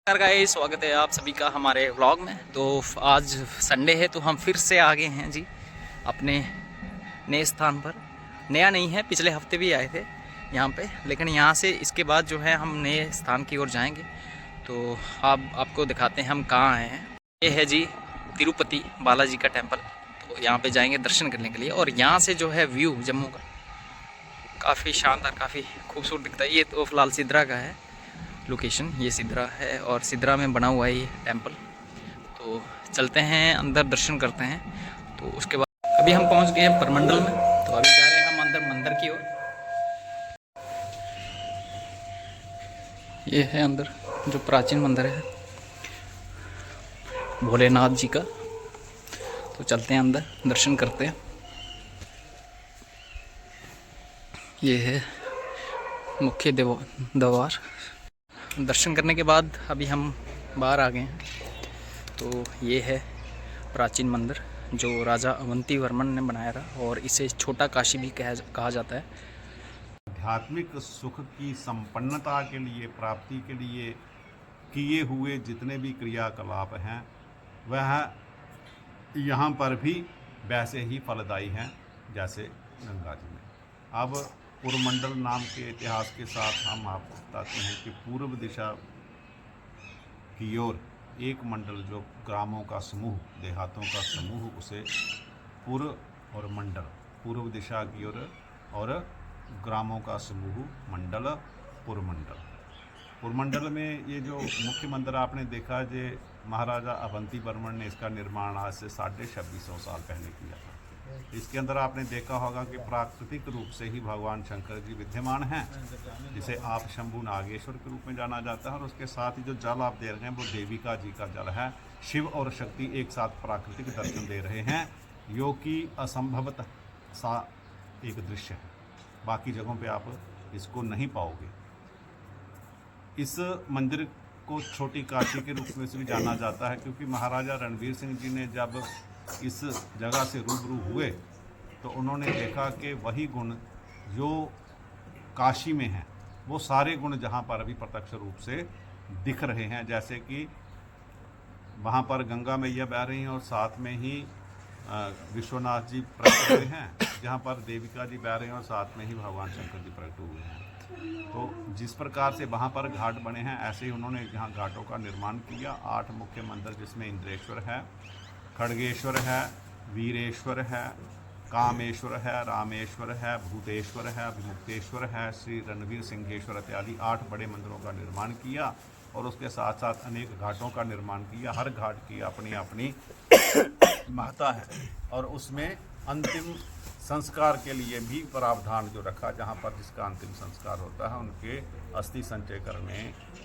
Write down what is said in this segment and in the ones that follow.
नमस्कार गाइस, स्वागत है आप सभी का हमारे व्लॉग में। तो आज संडे है तो हम फिर से आ गए हैं जी अपने नए स्थान पर। नया नहीं है, पिछले हफ्ते भी आए थे यहाँ पे, लेकिन यहाँ से इसके बाद जो है हम नए स्थान की ओर जाएंगे। तो आपको दिखाते हैं हम कहाँ आए हैं। ये है जी तिरुपति बालाजी का टेम्पल। तो यहाँ पे जाएंगे दर्शन करने के लिए। और यहाँ से जो है व्यू जम्मू का काफ़ी शानदार, काफ़ी खूबसूरत दिखता है। ये तो फिलहाल सिद्रा का है लोकेशन, ये सिद्रा है और सिद्रा में बना हुआ है ये टेम्पल। तो चलते हैं अंदर, दर्शन करते हैं। तो उसके बाद अभी हम पहुंच गए हैं परमंडल में। तो अभी जा रहे हैं हम अंदर मंदिर की ओर। ये है अंदर जो प्राचीन मंदिर है भोलेनाथ जी का। तो चलते हैं अंदर, दर्शन करते हैं। ये है मुख्य द्वार। दर्शन करने के बाद अभी हम बाहर आ गए हैं। तो ये है प्राचीन मंदिर जो राजा अवंती वर्मन ने बनाया था, और इसे छोटा काशी भी कहा जाता है। आध्यात्मिक सुख की संपन्नता के लिए, प्राप्ति के लिए किए हुए जितने भी क्रियाकलाप हैं वह यहाँ पर भी वैसे ही फलदायी हैं जैसे गंगा जी में। अब पूर्वमंडल नाम के इतिहास के साथ हम आपको बताते हैं कि पूर्व दिशा की ओर एक मंडल, जो ग्रामों का समूह, देहातों का समूह, उसे पूर्व और मंडल, पूर्व दिशा की ओर, और ग्रामों का समूह मंडल, पूर्वमंडल। पूर्वमंडल में ये जो मुख्य मंदिर आपने देखा, जे महाराजा अवंती वर्मन ने इसका निर्माण आज से 2650 साल पहले किया था। इसके अंदर आपने देखा होगा कि प्राकृतिक रूप से ही भगवान शंकर जी विद्यमान हैं, जिसे आप शंभु नागेश्वर के रूप में जाना जाता है। और उसके साथ ही जो जल आप दे रहे हैं वो देविका जी का जल है। शिव और शक्ति एक साथ प्राकृतिक दर्शन दे रहे हैं, जो कि असंभवतः सा एक दृश्य है। बाकी जगहों पे आप इसको नहीं पाओगे। इस मंदिर को छोटी काशी के रूप में से भी जाना जाता है, क्योंकि महाराजा रणवीर सिंह जी ने जब इस जगह से रूबरू हुए तो उन्होंने देखा कि वही गुण जो काशी में हैं वो सारे गुण जहाँ पर अभी प्रत्यक्ष रूप से दिख रहे हैं। जैसे कि वहाँ पर गंगा मैया बह रही हैं और साथ में ही विश्वनाथ जी प्रकट हुए हैं, जहाँ पर देविका जी बह रहे हैं और साथ में ही भगवान शंकर जी प्रकट हुए हैं। तो जिस प्रकार से वहाँ पर घाट बने हैं, ऐसे ही उन्होंने यहाँ घाटों का निर्माण किया। 8 मुख्य मंदिर, जिसमें इंद्रेश्वर है, खड़गेश्वर है, वीरेश्वर है, कामेश्वर है, रामेश्वर है, भूतेश्वर है, विमुक्तेश्वर है, श्री रणवीर सिंहेश्वर इत्यादि 8 बड़े मंदिरों का निर्माण किया। और उसके साथ साथ अनेक घाटों का निर्माण किया। हर घाट की अपनी अपनी महत्ता है, और उसमें अंतिम संस्कार के लिए भी प्रावधान जो रखा, जहाँ पर जिसका अंतिम संस्कार होता है उनके अस्थि संचय करने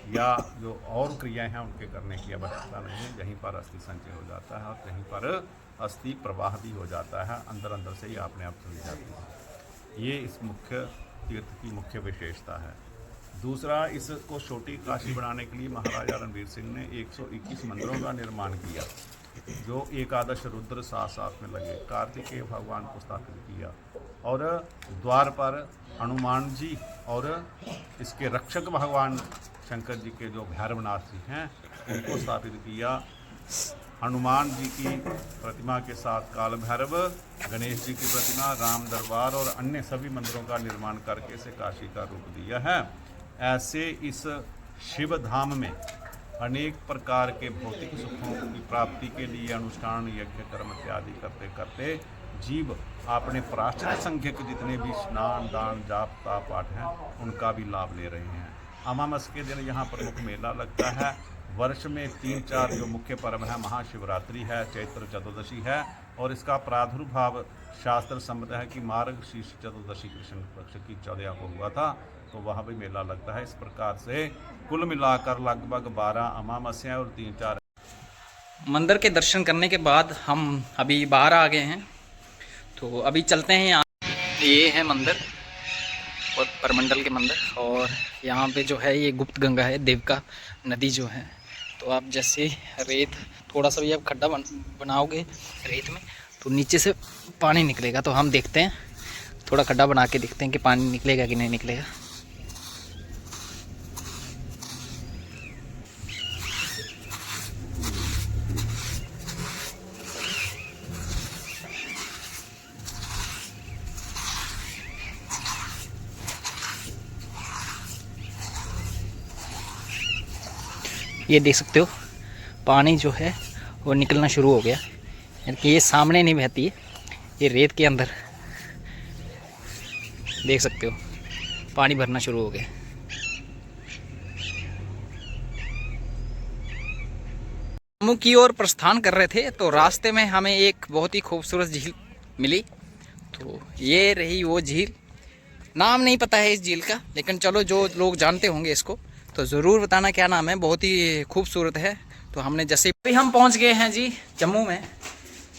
या जो और क्रियाएं हैं उनके करने की आवश्यकता नहीं है। यहीं पर अस्थि संचय हो जाता है और यहीं पर अस्थि प्रवाह भी हो जाता है, अंदर अंदर से ही अपने आप चली जाती है। ये इस मुख्य तीर्थ की मुख्य विशेषता है। दूसरा, इसको छोटी काशी बनाने के लिए महाराजा रणवीर सिंह ने 121 मंदिरों का निर्माण किया, जो एकादश रुद्र साथ साथ में लगे। कार्तिकेय भगवान को स्थापित किया, और द्वार पर हनुमान जी और इसके रक्षक भगवान शंकर जी के जो भैरवनाथ जी हैं उनको स्थापित किया। हनुमान जी की प्रतिमा के साथ काल भैरव, गणेश जी की प्रतिमा, राम दरबार और अन्य सभी मंदिरों का निर्माण करके इसे काशी का रूप दिया है। ऐसे इस शिव धाम में अनेक प्रकार के भौतिक सुखों की प्राप्ति के लिए अनुष्ठान, यज्ञ, कर्म इत्यादि करते करते जीव अपने प्राश्चित संख्यक जितने भी स्नान, दान, जाप, ताप, पाठ हैं उनका भी लाभ ले रहे हैं। अमावस के दिन यहाँ प्रमुख मेला लगता है। वर्ष में 3-4 जो मुख्य पर्व है, महाशिवरात्रि है, चैत्र चतुर्दशी है, और इसका प्रादुर्भाव शास्त्र सम्मत है कि मार्गशीर्ष चतुर्दशी कृष्ण पक्ष की 14 को हुआ था, तो वहाँ भी मेला लगता है। इस प्रकार से कुल मिलाकर लगभग 12 अमावस्या और 3-4। मंदिर के दर्शन करने के बाद हम अभी बाहर आ गए हैं। तो अभी चलते हैं यहाँ। ये है मंदिर और परमंडल के मंदिर, और यहाँ पे जो है ये गुप्त गंगा है, देविका नदी जो है। तो आप जैसे रेत, थोड़ा सा भी आप खड्डा बनाओगे रेत में तो नीचे से पानी निकलेगा। तो हम देखते हैं, थोड़ा खड्डा बना के देखते हैं कि पानी निकलेगा कि नहीं निकलेगा। ये देख सकते हो पानी जो है वो निकलना शुरू हो गया, यानी कि ये सामने नहीं बहती है, ये रेत के अंदर देख सकते हो पानी भरना शुरू हो गया। जम्मू की ओर प्रस्थान कर रहे थे तो रास्ते में हमें एक बहुत ही खूबसूरत झील मिली। तो ये रही वो झील, नाम नहीं पता है इस झील का, लेकिन चलो जो लोग जानते होंगे इसको तो ज़रूर बताना क्या नाम है, बहुत ही खूबसूरत है। तो हमने जैसे भी हम पहुंच गए हैं जी जम्मू में,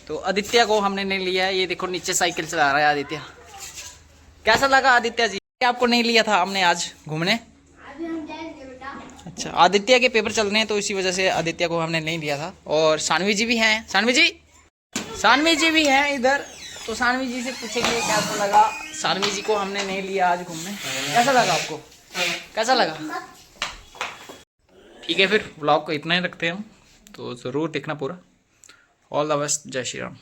तो आदित्य को हमने नहीं लिया है। ये देखो नीचे साइकिल चला रहा है आदित्य। कैसा लगा आदित्य जी? आपको नहीं लिया था हमने आज घूमने? अभी हम जाएंगे बेटा। अच्छा, आदित्य के पेपर चल रहे हैं तो इसी वजह से आदित्य को हमने नहीं लिया था। और सानवी जी भी हैं, सानवी जी भी हैं इधर, तो सानवी जी से पूछेंगे कैसा लगा। सानवी जी को हमने नहीं लिया आज घूमने, कैसा लगा आपको? कैसा लगा? ठीक है, फिर व्लॉग को इतना ही रखते हैं हम, तो ज़रूर देखना पूरा। ऑल द बेस्ट, जय श्री राम।